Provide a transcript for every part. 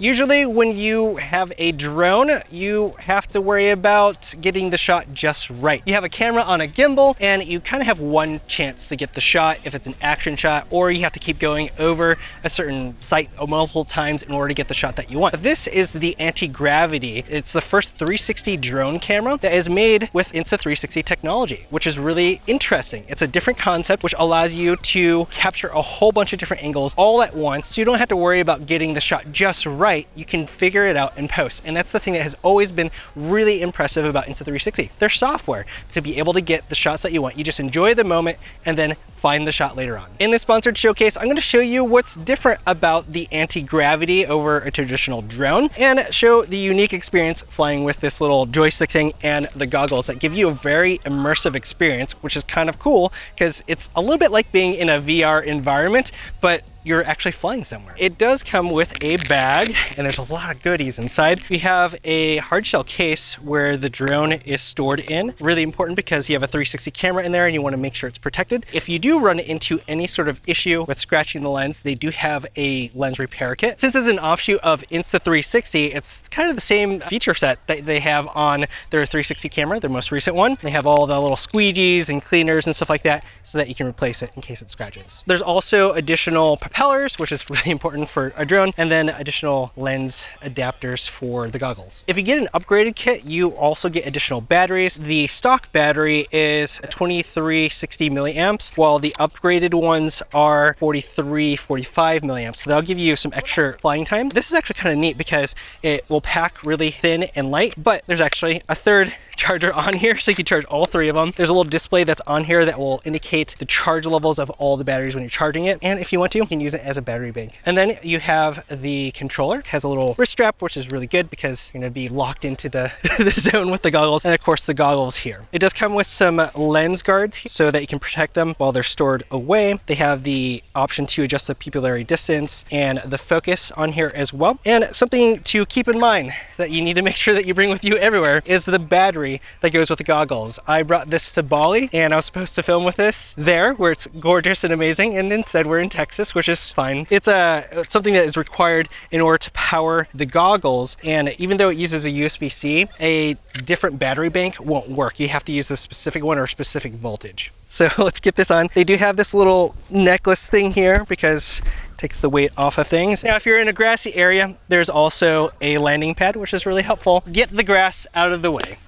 Usually when you have a drone, you have to worry about getting the shot just right. You have a camera on a gimbal and you kind of have one chance to get the shot if it's an action shot, or you have to keep going over a certain site multiple times in order to get the shot that you want. But this is the Antigravity. It's the first 360 drone camera that is made with Insta360 technology, which is really interesting. It's a different concept which allows you to capture a whole bunch of different angles all at once, so you don't have to worry about getting the shot just right. You can figure it out in post. And that's the thing that has always been really impressive about Insta360. Their software to be able to get the shots that you want. You just enjoy the moment and then find the shot later on. In this sponsored showcase, I'm going to show you what's different about the Antigravity over a traditional drone and show the unique experience flying with this little joystick thing and the goggles that give you a very immersive experience, which is kind of cool because it's a little bit like being in a VR environment, but you're actually flying somewhere. It does come with a bag and there's a lot of goodies inside. We have a hard shell case where the drone is stored in. Really important because you have a 360 camera in there and you want to make sure it's protected. If you do run into any sort of issue with scratching the lens, they do have a lens repair kit. Since it's an offshoot of Insta360, it's kind of the same feature set that they have on their 360 camera, their most recent one. They have all the little squeegees and cleaners and stuff like that so that you can replace it in case it scratches. There's also additional propellers, which is really important for a drone, and then additional lens adapters for the goggles. If you get an upgraded kit, you also get additional batteries. The stock battery is 2360 milliamps, while the upgraded ones are 45 milliamps. So that'll give you some extra flying time. This is actually kind of neat because it will pack really thin and light, but there's actually a third charger on here, so you can charge all three of them. There's a little display that's on here that will indicate the charge levels of all the batteries when you're charging it, and if you want to, you can use it as a battery bank. And then you have the controller. It has a little wrist strap, which is really good because you're going to be locked into the, the zone with the goggles, and of course the goggles here. It does come with some lens guards so that you can protect them while they're stored away. They have the option to adjust the pupillary distance and the focus on here as well. And something to keep in mind that you need to make sure that you bring with you everywhere is the battery that goes with the goggles. I brought this to Bali and I was supposed to film with this there where it's gorgeous and amazing, and instead we're in Texas, which is fine. It's something that is required in order to power the goggles, and even though it uses a USB-C, a different battery bank won't work. You have to use a specific one or a specific voltage. So let's get this on. They do have this little necklace thing here because it takes the weight off of things. Now, if you're in a grassy area, there's also a landing pad, which is really helpful. Get the grass out of the way.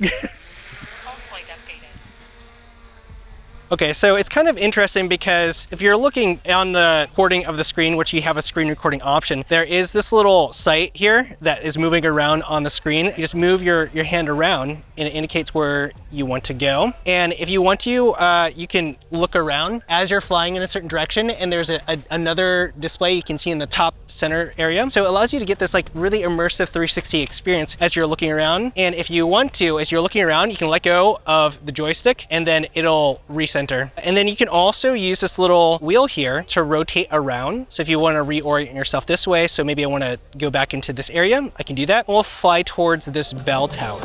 Okay, so it's kind of interesting because if you're looking on the recording of the screen, which you have a screen recording option, there is this little sight here that is moving around on the screen. You just move your hand around and it indicates where you want to go. And if you want to, you can look around as you're flying in a certain direction, and there's another display you can see in the top center area. So it allows you to get this like really immersive 360 experience as you're looking around. And if you want to, as you're looking around, you can let go of the joystick and then it'll reset. And then you can also use this little wheel here to rotate around. So if you want to reorient yourself this way, so maybe I want to go back into this area, I can do that. We'll fly towards this bell tower.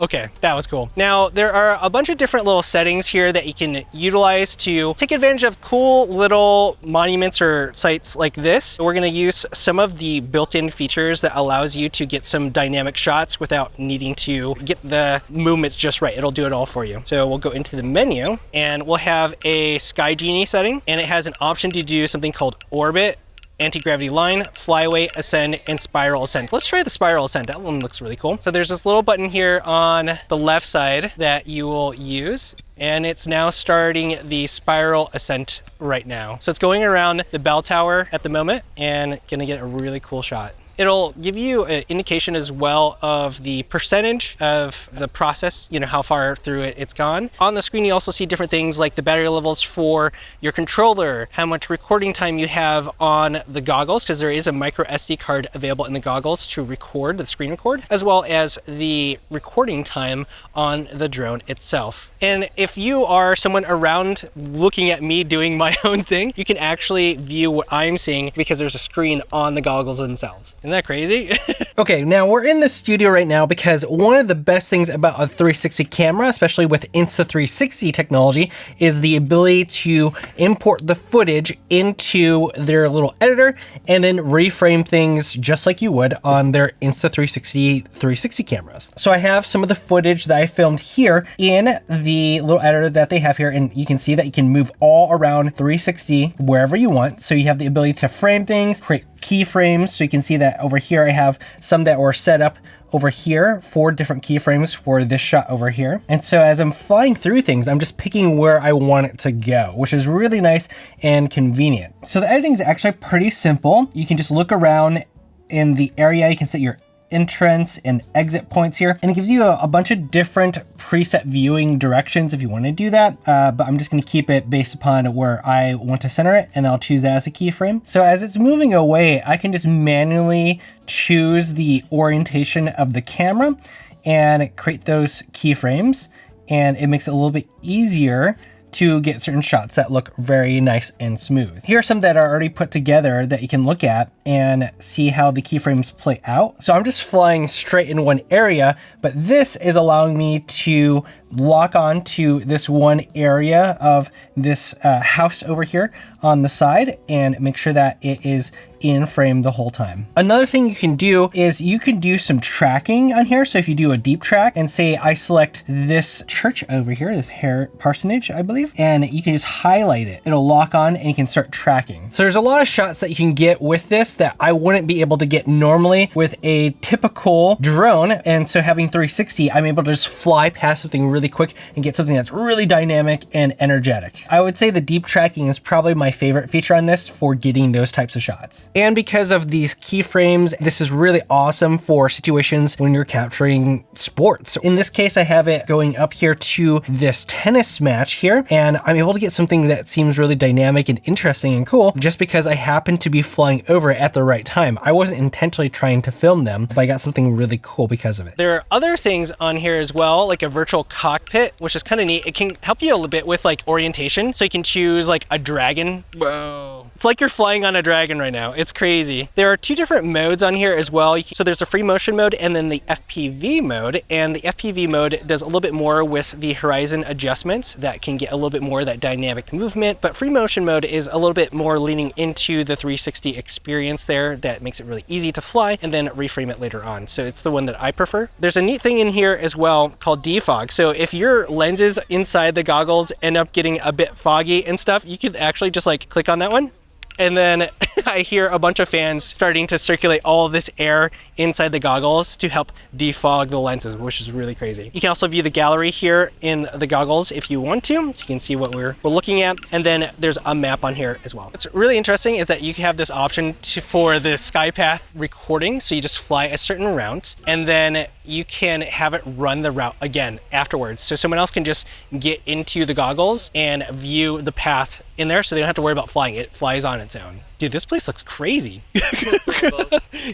Okay, that was cool. Now, there are a bunch of different little settings here that you can utilize to take advantage of cool little monuments or sites like this. We're gonna use some of the built-in features that allows you to get some dynamic shots without needing to get the movements just right. It'll do it all for you. So we'll go into the menu and we'll have a Sky Genie setting, and it has an option to do something called orbit, anti-gravity line, flyaway, ascend, and spiral ascent. Let's try the spiral ascent. That one looks really cool. So there's this little button here on the left side that you will use, and it's now starting the spiral ascent right now. So it's going around the bell tower at the moment and gonna get a really cool shot. It'll give you an indication as well of the percentage of the process, you know, how far through it's gone. On the screen, you also see different things like the battery levels for your controller, how much recording time you have on the goggles, because there is a micro SD card available in the goggles to record, the screen record, as well as the recording time on the drone itself. And if you are someone around looking at me doing my own thing, you can actually view what I'm seeing because there's a screen on the goggles themselves. Isn't that crazy? Okay, now we're in the studio right now because one of the best things about a 360 camera, especially with Insta360 technology, is the ability to import the footage into their little editor and then reframe things just like you would on their Insta360 360 cameras. So I have some of the footage that I filmed here in the little editor that they have here, and you can see that you can move all around 360 wherever you want. So you have the ability to frame things, create keyframes. So you can see that over here I have some that were set up over here, 4 different keyframes for this shot over here. And so as I'm flying through things, I'm just picking where I want it to go, which is really nice and convenient. So the editing is actually pretty simple. You can just look around in the area. You can set your entrance and exit points here, and it gives you a bunch of different preset viewing directions if you want to do that, but I'm just going to keep it based upon where I want to center it, and I'll choose that as a keyframe. So as it's moving away, I can just manually choose the orientation of the camera and create those keyframes, and it makes it a little bit easier to get certain shots that look very nice and smooth. Here are some that are already put together that you can look at and see how the keyframes play out. So I'm just flying straight in one area, but this is allowing me to lock on to this one area of this house over here on the side and make sure that it is in frame the whole time. Another thing you can do is you can do some tracking on here. So if you do a deep track and say I select this church over here, this parsonage, I believe, and you can just highlight it. It'll lock on and you can start tracking. So there's a lot of shots that you can get with this that I wouldn't be able to get normally with a typical drone. And so having 360, I'm able to just fly past something really quick and get something that's really dynamic and energetic. I would say the deep tracking is probably my favorite feature on this for getting those types of shots. And because of these keyframes, this is really awesome for situations when you're capturing sports. So in this case, I have it going up here to this tennis match here, and I'm able to get something that seems really dynamic and interesting and cool just because I happen to be flying over it at the right time. I wasn't intentionally trying to film them, but I got something really cool because of it. There are other things on here as well, like a virtual cockpit, which is kind of neat. It can help you a little bit with like orientation. So you can choose like a dragon. Whoa. It's like you're flying on a dragon right now. It's crazy. There are 2 different modes on here as well. So there's a free motion mode and then the FPV mode. And the FPV mode does a little bit more with the horizon adjustments that can get a little bit more of that dynamic movement. But free motion mode is a little bit more leaning into the 360 experience there that makes it really easy to fly and then reframe it later on. So it's the one that I prefer. There's a neat thing in here as well called defog. So if your lenses inside the goggles end up getting a bit foggy and stuff, you could actually just like click on that one. And then I hear a bunch of fans starting to circulate all of this air inside the goggles to help defog the lenses, which is really crazy. You can also view the gallery here in the goggles if you want to, so you can see what we're looking at. And then there's a map on here as well. What's really interesting is that you have this option for the SkyPath recording. So you just fly a certain route and then you can have it run the route again afterwards. So someone else can just get into the goggles and view the path in there so they don't have to worry about flying. It flies on its own. Dude, this place looks crazy.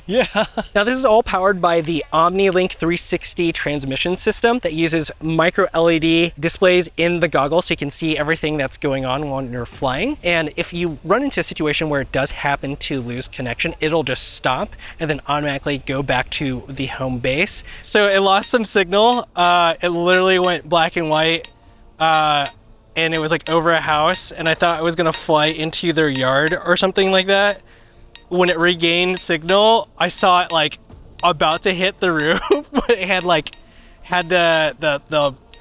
Yeah. Now this is all powered by the OmniLink 360 transmission system that uses micro LED displays in the goggles so you can see everything that's going on while you're flying. And if you run into a situation where it does happen to lose connection, it'll just stop and then automatically go back to the home base. So it lost some signal. It literally went black and white. And it was like over a house, and I thought I was gonna fly into their yard or something like that. When it regained signal, I saw it like about to hit the roof, but it had the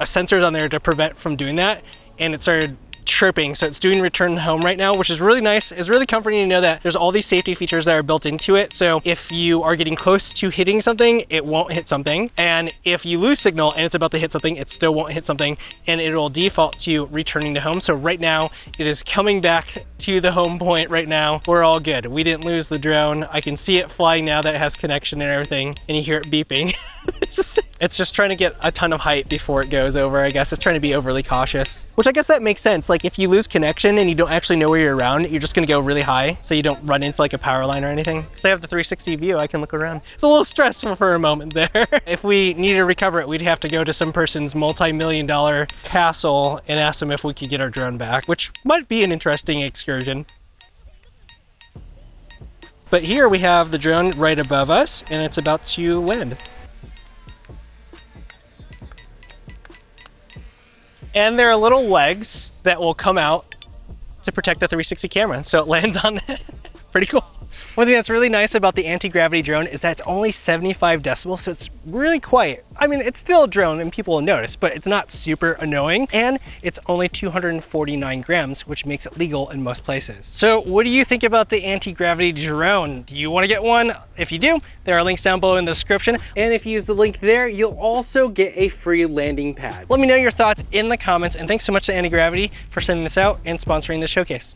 sensors on there to prevent from doing that, and it started chirping. So it's doing return home right now, which is really nice. It's really comforting to know that there's all these safety features that are built into it. So if you are getting close to hitting something, it won't hit something. And if you lose signal and it's about to hit something, it still won't hit something, and it'll default to returning to home. So right now it is coming back to the home point right now. We're all good. We didn't lose the drone. I can see it flying now that it has connection and everything, and you hear it beeping. It's just trying to get a ton of height before it goes over, I guess. It's trying to be overly cautious, which I guess that makes sense. Like if you lose connection and you don't actually know where you're around, you're just gonna go really high so you don't run into like a power line or anything. So I have the 360 view, I can look around. It's a little stressful for a moment there. If we need to recover it, we'd have to go to some person's multi-million-dollar castle and ask them if we could get our drone back, which might be an interesting excursion. But here we have the drone right above us and it's about to land. And there are little legs that will come out to protect the 360 camera, so it lands on it. Pretty cool. One thing that's really nice about the anti-gravity drone is that it's only 75 decibels, so it's really quiet. I mean, it's still a drone and people will notice, but it's not super annoying, and it's only 249 grams, which makes it legal in most places. So what do you think about the anti-gravity drone? Do you want to get one? If you do, there are links down below in the description. And if you use the link there, you'll also get a free landing pad. Let me know your thoughts in the comments, and thanks so much to Antigravity for sending this out and sponsoring this showcase.